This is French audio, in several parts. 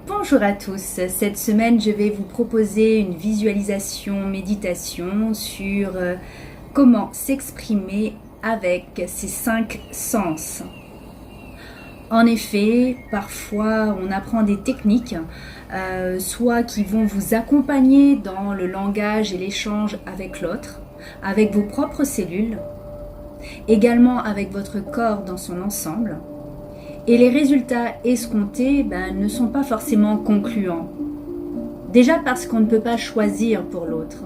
Bonjour à tous, cette semaine je vais vous proposer une visualisation méditation sur comment s'exprimer avec ses 5 sens. En effet, parfois on apprend des techniques, soit qui vont vous accompagner dans le langage et l'échange avec l'autre, avec vos propres cellules, également avec votre corps dans son ensemble. Et les résultats escomptés ne sont pas forcément concluants. Déjà parce qu'on ne peut pas choisir pour l'autre.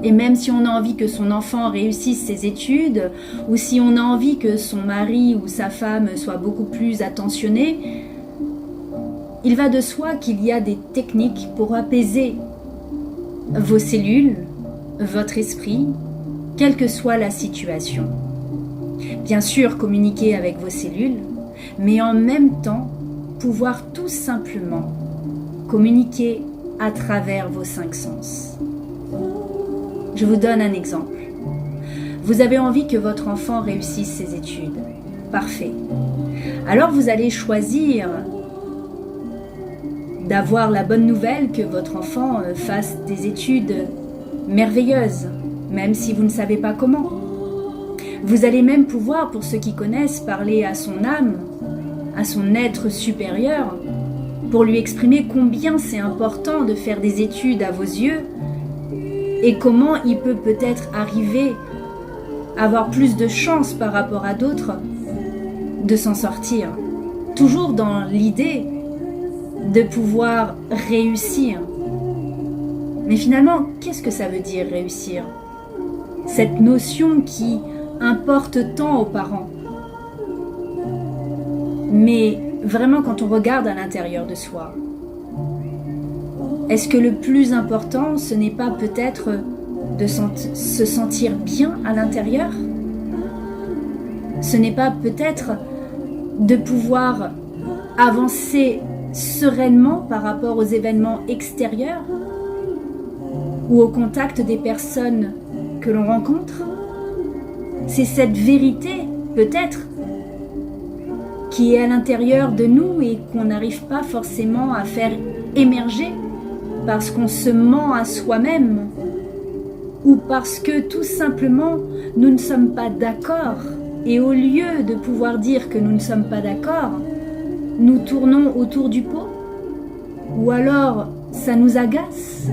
Et même si on a envie que son enfant réussisse ses études, ou si on a envie que son mari ou sa femme soit beaucoup plus attentionné, il va de soi qu'il y a des techniques pour apaiser vos cellules, votre esprit, quelle que soit la situation. Bien sûr, communiquer avec vos cellules, mais en même temps, pouvoir tout simplement communiquer à travers vos 5 sens. Je vous donne un exemple. Vous avez envie que votre enfant réussisse ses études. Parfait. Alors vous allez choisir d'avoir la bonne nouvelle que votre enfant fasse des études merveilleuses, même si vous ne savez pas comment. Vous allez même pouvoir, pour ceux qui connaissent, parler à son âme, à son être supérieur, pour lui exprimer combien c'est important de faire des études à vos yeux et comment il peut peut-être arriver à avoir plus de chance par rapport à d'autres de s'en sortir. Toujours dans l'idée de pouvoir réussir. Mais finalement, qu'est-ce que ça veut dire réussir? Cette notion qui importe tant aux parents. Mais vraiment, quand on regarde à l'intérieur de soi, est-ce que le plus important, ce n'est pas peut-être de se sentir bien à l'intérieur? Ce n'est pas peut-être de pouvoir avancer sereinement par rapport aux événements extérieurs ou au contact des personnes que l'on rencontre? C'est cette vérité, peut-être, qui est à l'intérieur de nous et qu'on n'arrive pas forcément à faire émerger parce qu'on se ment à soi-même ou parce que tout simplement nous ne sommes pas d'accord. Et au lieu de pouvoir dire que nous ne sommes pas d'accord, nous tournons autour du pot ou alors ça nous agace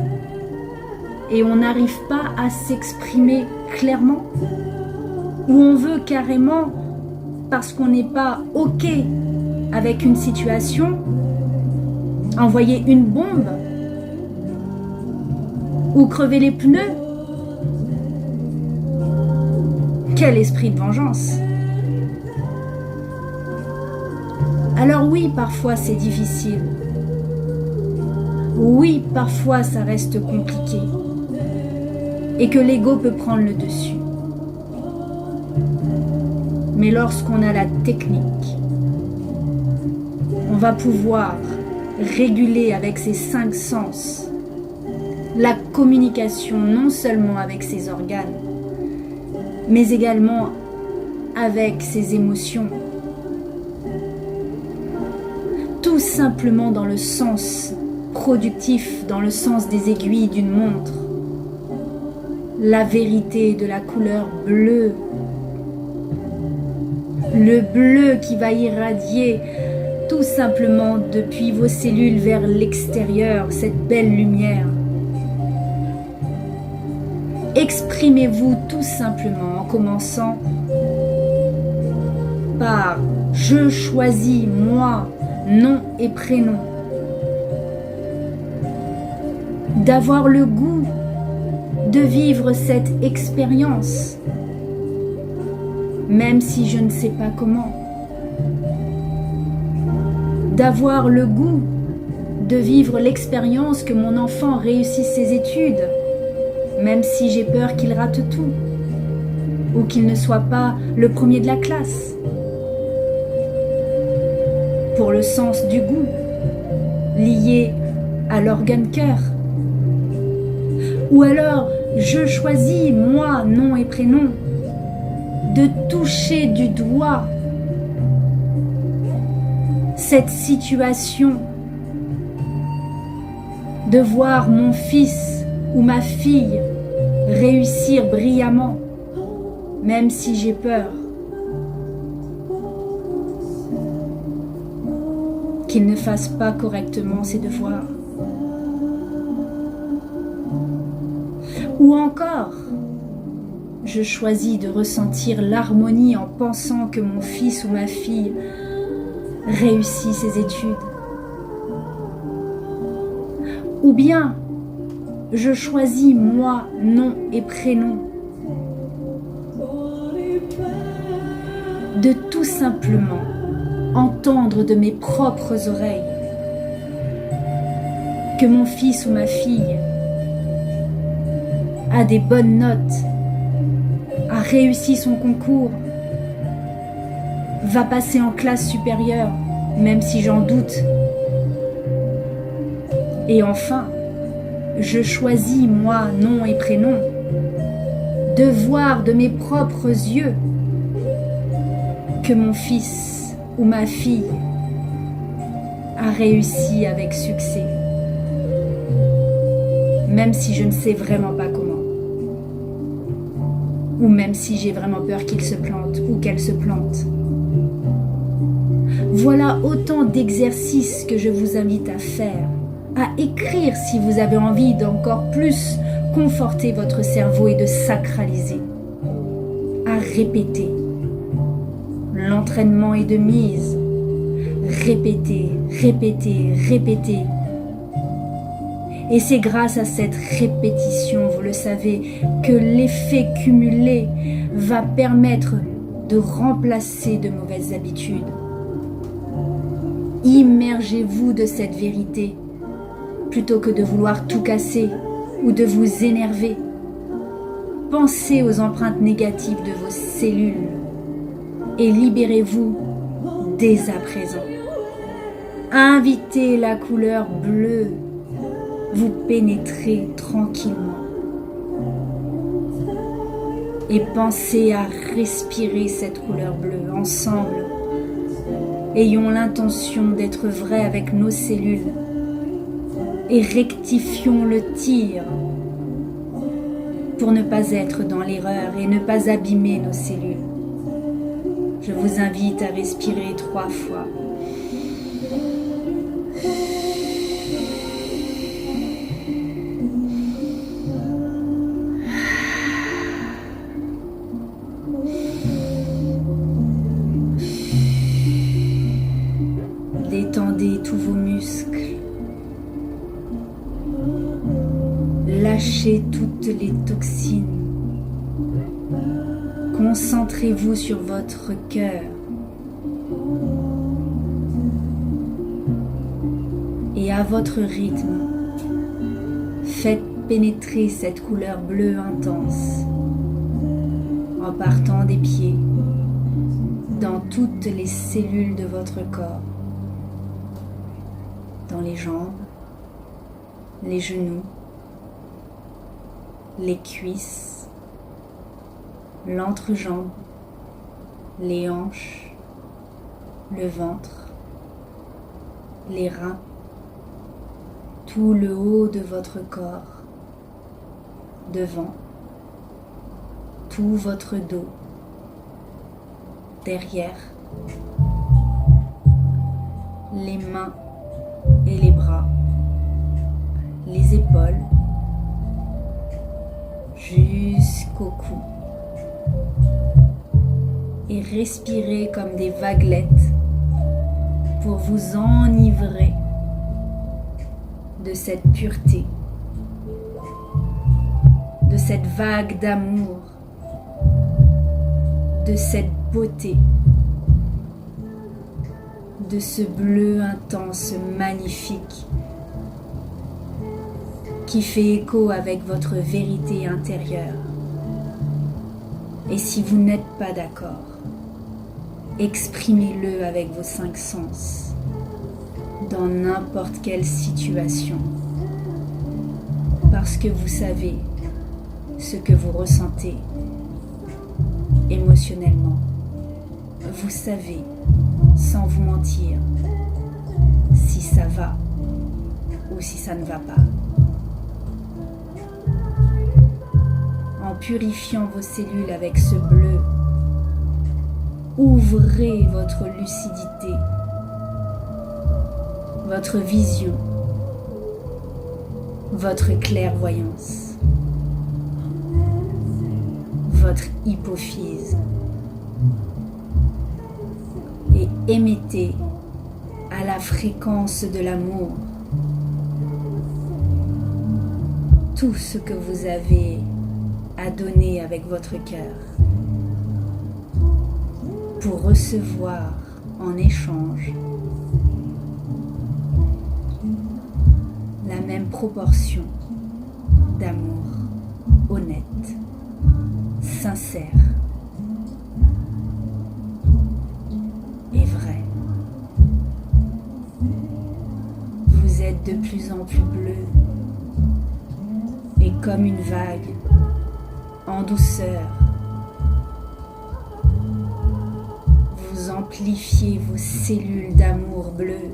et on n'arrive pas à s'exprimer clairement. Ou on veut carrément, parce qu'on n'est pas OK avec une situation, envoyer une bombe ou crever les pneus. Quel esprit de vengeance! Alors oui, parfois c'est difficile. Oui, parfois ça reste compliqué. Et que l'ego peut prendre le dessus. Mais lorsqu'on a la technique, on va pouvoir réguler avec ses 5 sens la communication non seulement avec ses organes, mais également avec ses émotions. Tout simplement dans le sens productif, dans le sens des aiguilles d'une montre. La vérité de la couleur bleue. Le bleu qui va irradier tout simplement depuis vos cellules vers l'extérieur, cette belle lumière. Exprimez-vous tout simplement en commençant par « Je choisis moi, nom et prénom ». D'avoir le goût de vivre cette expérience. Même si je ne sais pas comment. D'avoir le goût de vivre l'expérience que mon enfant réussisse ses études, même si j'ai peur qu'il rate tout, ou qu'il ne soit pas le premier de la classe. Pour le sens du goût, lié à l'organe cœur. Ou alors, je choisis, moi, nom et prénom, de toucher du doigt cette situation de voir mon fils ou ma fille réussir brillamment, même si j'ai peur, qu'il ne fasse pas correctement ses devoirs. Ou encore, je choisis de ressentir l'harmonie en pensant que mon fils ou ma fille réussit ses études. Ou bien, je choisis moi, nom et prénom, de tout simplement entendre de mes propres oreilles que mon fils ou ma fille a des bonnes notes, a réussi son concours, va passer en classe supérieure, même si j'en doute. Et enfin, je choisis, moi, nom et prénom, de voir de mes propres yeux que mon fils ou ma fille a réussi avec succès, même si je ne sais vraiment pas comment, ou même si j'ai vraiment peur qu'il se plante ou qu'elle se plante. Voilà autant d'exercices que je vous invite à faire, à écrire si vous avez envie d'encore plus conforter votre cerveau et de sacraliser, à répéter. L'entraînement est de mise. Répétez, répétez, répétez. Et c'est grâce à cette répétition, vous le savez, que l'effet cumulé va permettre de remplacer de mauvaises habitudes. Immergez-vous de cette vérité plutôt que de vouloir tout casser ou de vous énerver. Pensez aux empreintes négatives de vos cellules et libérez-vous dès à présent. Invitez la couleur bleue, vous pénétrez tranquillement. Et pensez à respirer cette couleur bleue ensemble. Ayons l'intention d'être vrais avec nos cellules et rectifions le tir pour ne pas être dans l'erreur et ne pas abîmer nos cellules. Je vous invite à respirer 3 fois. Détendez tous vos muscles. Lâchez toutes les toxines. Concentrez-vous sur votre cœur. Et à votre rythme, faites pénétrer cette couleur bleue intense en partant des pieds dans toutes les cellules de votre corps, dans les jambes, les genoux, les cuisses, l'entrejambe, les hanches, le ventre, les reins, tout le haut de votre corps, devant, tout votre dos, derrière, les mains et les bras, les épaules, jusqu'au cou. Et respirez comme des vaguelettes pour vous enivrer de cette pureté, de cette vague d'amour, de cette beauté, de ce bleu intense magnifique qui fait écho avec votre vérité intérieure. Et si vous n'êtes pas d'accord, exprimez-le avec vos 5 sens, dans n'importe quelle situation, parce que vous savez ce que vous ressentez émotionnellement. Vous savez, sans vous mentir, si ça va ou si ça ne va pas. En purifiant vos cellules avec ce bleu, ouvrez votre lucidité, votre vision, votre clairvoyance, votre hypophyse et émettez à la fréquence de l'amour tout ce que vous avez à donner avec votre cœur pour recevoir en échange la même proportion d'amour honnête, sincère et vrai. Vous êtes de plus en plus bleu et comme une vague en douceur. Vous amplifiez vos cellules d'amour bleu.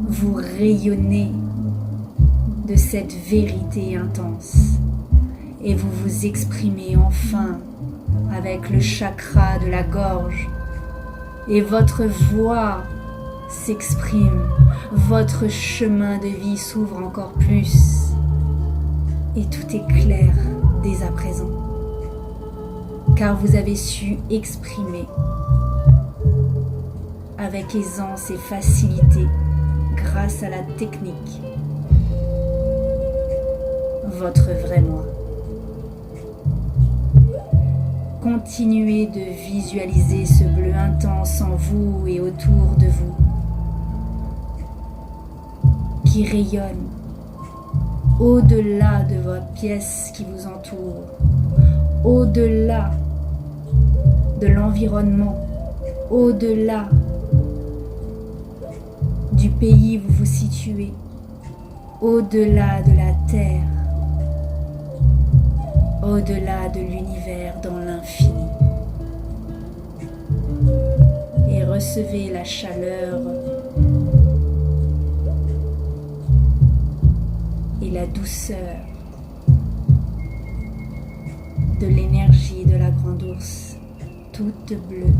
Vous rayonnez de cette vérité intense et vous vous exprimez enfin avec le chakra de la gorge et votre voix s'exprime, votre chemin de vie s'ouvre encore plus et tout est clair dès à présent car vous avez su exprimer avec aisance et facilité grâce à la technique votre vrai moi. Continuez de visualiser ce bleu intense en vous et autour de vous qui rayonne au-delà de votre pièce qui vous entoure, au-delà de l'environnement, au-delà du pays où vous vous situez, au-delà de la terre, au-delà de l'univers dans l'infini. Et recevez la chaleur et la douceur de l'énergie de la grande ours, toute bleue,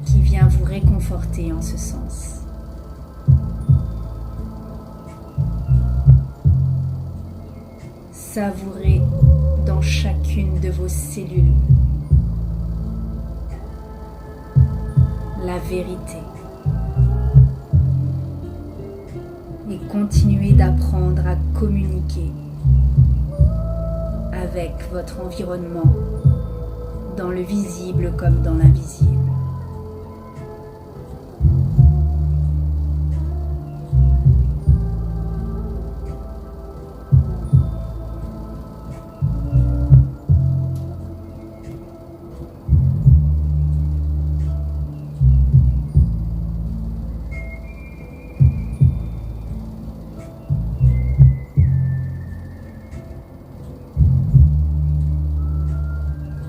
qui vient vous réconforter en ce sens. Savourez dans chacune de vos cellules la vérité et continuez d'apprendre à communiquer avec votre environnement dans le visible comme dans l'invisible.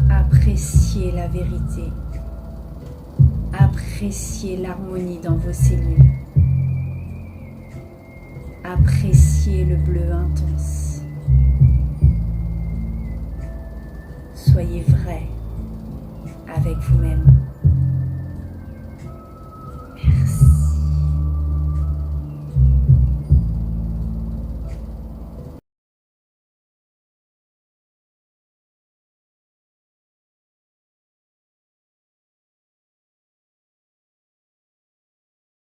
Appréciez la vérité, appréciez l'harmonie dans vos cellules, appréciez le bleu intense. Soyez vrai avec vous-même.